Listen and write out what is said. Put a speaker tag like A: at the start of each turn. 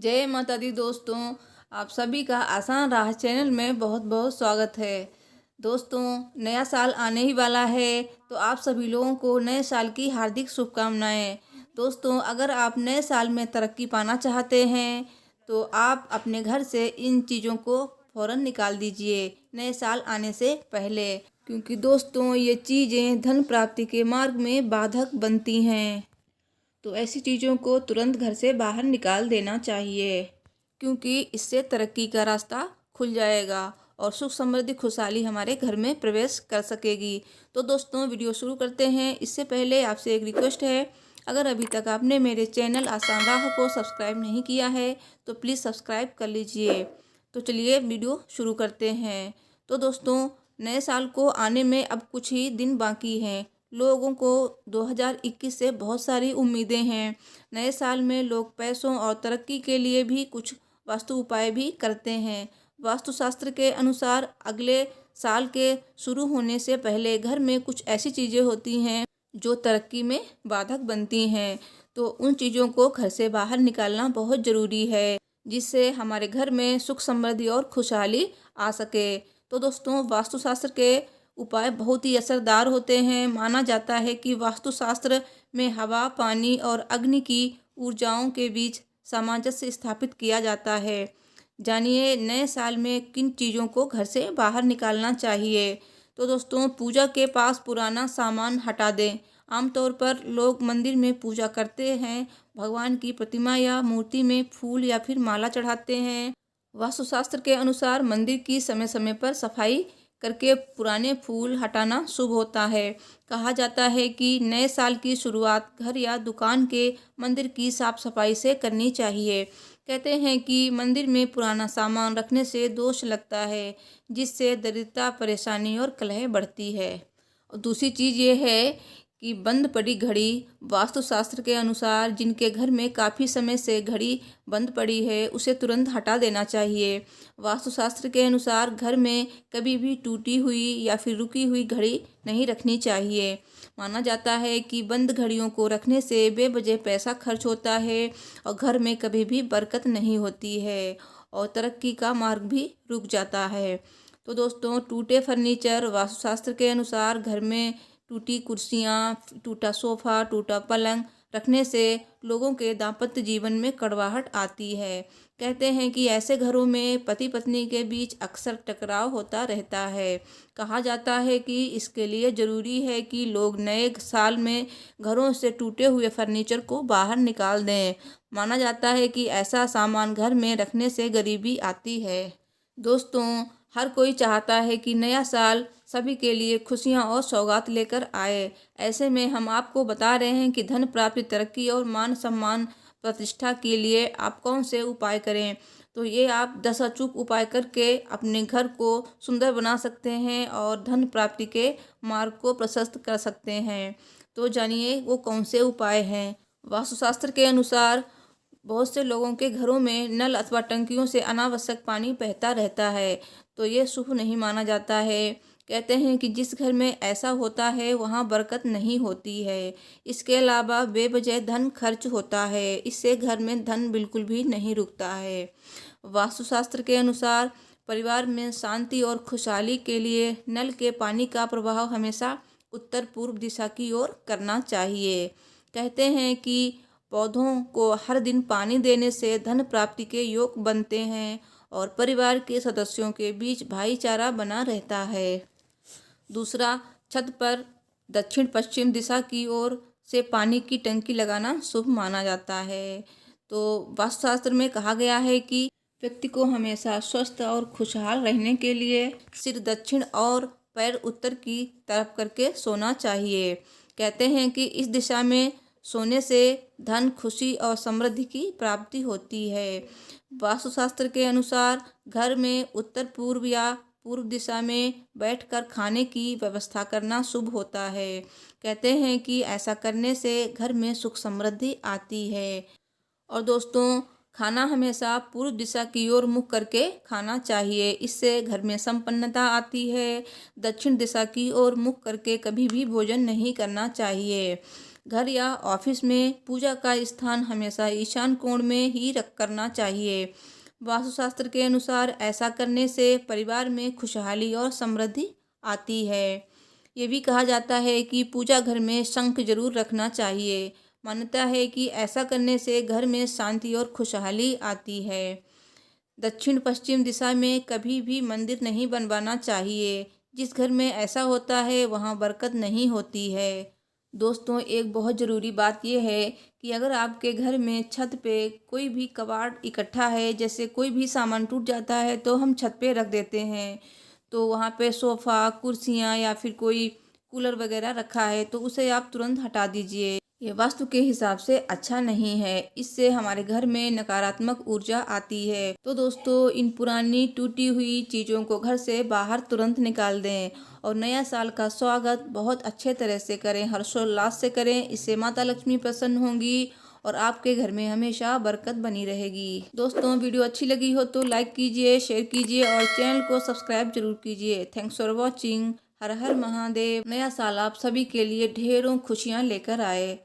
A: जय माता दी दोस्तों। आप सभी का आसान राह चैनल में बहुत बहुत स्वागत है। दोस्तों, नया साल आने ही वाला है तो आप सभी लोगों को नए साल की हार्दिक शुभकामनाएं। दोस्तों, अगर आप नए साल में तरक्की पाना चाहते हैं तो आप अपने घर से इन चीज़ों को फ़ौरन निकाल दीजिए नए साल आने से पहले, क्योंकि दोस्तों ये चीज़ें धन प्राप्ति के मार्ग में बाधक बनती हैं। तो ऐसी चीज़ों को तुरंत घर से बाहर निकाल देना चाहिए, क्योंकि इससे तरक्की का रास्ता खुल जाएगा और सुख समृद्धि खुशहाली हमारे घर में प्रवेश कर सकेगी। तो दोस्तों, वीडियो शुरू करते हैं। इससे पहले आपसे एक रिक्वेस्ट है, अगर अभी तक आपने मेरे चैनल आसान राह को सब्सक्राइब नहीं किया है तो प्लीज़ सब्सक्राइब कर लीजिए। तो चलिए वीडियो शुरू करते हैं। तो दोस्तों, नए साल को आने में अब कुछ ही दिन बाकी हैं। लोगों को 2021 से बहुत सारी उम्मीदें हैं। नए साल में लोग पैसों और तरक्की के लिए भी कुछ वास्तु उपाय भी करते हैं। वास्तुशास्त्र के अनुसार अगले साल के शुरू होने से पहले घर में कुछ ऐसी चीज़ें होती हैं जो तरक्की में बाधक बनती हैं। तो उन चीज़ों को घर से बाहर निकालना बहुत ज़रूरी है, जिससे हमारे घर में सुख समृद्धि और खुशहाली आ सके। तो दोस्तों, वास्तुशास्त्र के उपाय बहुत ही असरदार होते हैं। माना जाता है कि वास्तुशास्त्र में हवा, पानी और अग्नि की ऊर्जाओं के बीच सामंजस्य स्थापित किया जाता है। जानिए नए साल में किन चीज़ों को घर से बाहर निकालना चाहिए। तो दोस्तों, पूजा के पास पुराना सामान हटा दें। आमतौर पर लोग मंदिर में पूजा करते हैं, भगवान की प्रतिमा या मूर्ति में फूल या फिर माला चढ़ाते हैं। वास्तुशास्त्र के अनुसार मंदिर की समय समय पर सफाई करके पुराने फूल हटाना शुभ होता है। कहा जाता है कि नए साल की शुरुआत घर या दुकान के मंदिर की साफ सफाई से करनी चाहिए। कहते हैं कि मंदिर में पुराना सामान रखने से दोष लगता है, जिससे दरिद्रता, परेशानी और कलह बढ़ती है। और दूसरी चीज़ ये है कि बंद पड़ी घड़ी, वास्तुशास्त्र के अनुसार जिनके घर में काफ़ी समय से घड़ी बंद पड़ी है उसे तुरंत हटा देना चाहिए। वास्तुशास्त्र के अनुसार घर में कभी भी टूटी हुई या फिर रुकी हुई घड़ी नहीं रखनी चाहिए। माना जाता है कि बंद घड़ियों को रखने से बेवजह पैसा खर्च होता है और घर में कभी भी बरकत नहीं होती है और तरक्की का मार्ग भी रुक जाता है। तो दोस्तों, टूटे फर्नीचर, वास्तुशास्त्र के अनुसार घर में टूटी कुर्सियाँ, टूटा सोफ़ा, टूटा पलंग रखने से लोगों के दाम्पत्य जीवन में कड़वाहट आती है। कहते हैं कि ऐसे घरों में पति पत्नी के बीच अक्सर टकराव होता रहता है। कहा जाता है कि इसके लिए ज़रूरी है कि लोग नए साल में घरों से टूटे हुए फर्नीचर को बाहर निकाल दें। माना जाता है कि ऐसा सामान घर में रखने से गरीबी आती है। दोस्तों, हर कोई चाहता है कि नया साल सभी के लिए खुशियां और सौगात लेकर आए। ऐसे में हम आपको बता रहे हैं कि धन प्राप्ति, तरक्की और मान सम्मान प्रतिष्ठा के लिए आप कौन से उपाय करें। तो ये आप 10 अचूक उपाय करके अपने घर को सुंदर बना सकते हैं और धन प्राप्ति के मार्ग को प्रशस्त कर सकते हैं। तो जानिए वो कौन से उपाय हैं। वास्तुशास्त्र के अनुसार बहुत से लोगों के घरों में नल अथवा टंकियों से अनावश्यक पानी बहता रहता है, तो ये शुभ नहीं माना जाता है। कहते हैं कि जिस घर में ऐसा होता है वहाँ बरकत नहीं होती है। इसके अलावा बेवजह धन खर्च होता है, इससे घर में धन बिल्कुल भी नहीं रुकता है। वास्तुशास्त्र के अनुसार परिवार में शांति और खुशहाली के लिए नल के पानी का प्रवाह हमेशा उत्तर पूर्व दिशा की ओर करना चाहिए। कहते हैं कि पौधों को हर दिन पानी देने से धन प्राप्ति के योग बनते हैं और परिवार के सदस्यों के बीच भाईचारा बना रहता है। दूसरा, छत पर दक्षिण पश्चिम दिशा की ओर से पानी की टंकी लगाना शुभ माना जाता है। तो वास्तुशास्त्र में कहा गया है कि व्यक्ति को हमेशा स्वस्थ और खुशहाल रहने के लिए सिर दक्षिण और पैर उत्तर की तरफ करके सोना चाहिए। कहते हैं कि इस दिशा में सोने से धन, खुशी और समृद्धि की प्राप्ति होती है। वास्तुशास्त्र के अनुसार घर में उत्तर पूर्व या पूर्व दिशा में बैठकर खाने की व्यवस्था करना शुभ होता है। कहते हैं कि ऐसा करने से घर में सुख समृद्धि आती है। और दोस्तों, खाना हमेशा पूर्व दिशा की ओर मुख करके खाना चाहिए, इससे घर में संपन्नता आती है। दक्षिण दिशा की ओर मुख करके कभी भी भोजन नहीं करना चाहिए। घर या ऑफिस में पूजा का स्थान हमेशा ईशान कोण में ही रख करना चाहिए। वास्तुशास्त्र के अनुसार ऐसा करने से परिवार में खुशहाली और समृद्धि आती है। ये भी कहा जाता है कि पूजा घर में शंख जरूर रखना चाहिए। मान्यता है कि ऐसा करने से घर में शांति और खुशहाली आती है। दक्षिण पश्चिम दिशा में कभी भी मंदिर नहीं बनवाना चाहिए। जिस घर में ऐसा होता है वहाँ बरकत नहीं होती है। दोस्तों, एक बहुत ज़रूरी बात यह है कि अगर आपके घर में छत पे कोई भी कबाड़ इकट्ठा है, जैसे कोई भी सामान टूट जाता है तो हम छत पे रख देते हैं, तो वहाँ पे सोफ़ा, कुर्सियाँ या फिर कोई कूलर वगैरह रखा है तो उसे आप तुरंत हटा दीजिए। ये वास्तु के हिसाब से अच्छा नहीं है। इससे हमारे घर में नकारात्मक ऊर्जा आती है। तो दोस्तों, इन पुरानी टूटी हुई चीज़ों को घर से बाहर तुरंत निकाल दें और नया साल का स्वागत बहुत अच्छे तरह से करें, हर्षोल्लास से करें। इससे माता लक्ष्मी प्रसन्न होंगी और आपके घर में हमेशा बरकत बनी रहेगी। दोस्तों, वीडियो अच्छी लगी हो तो लाइक कीजिए, शेयर कीजिए और चैनल को सब्सक्राइब जरूर कीजिए। Thanks for watching. हर हर महादेव। नया साल आप सभी के लिए ढेरों खुशियाँ लेकर आए।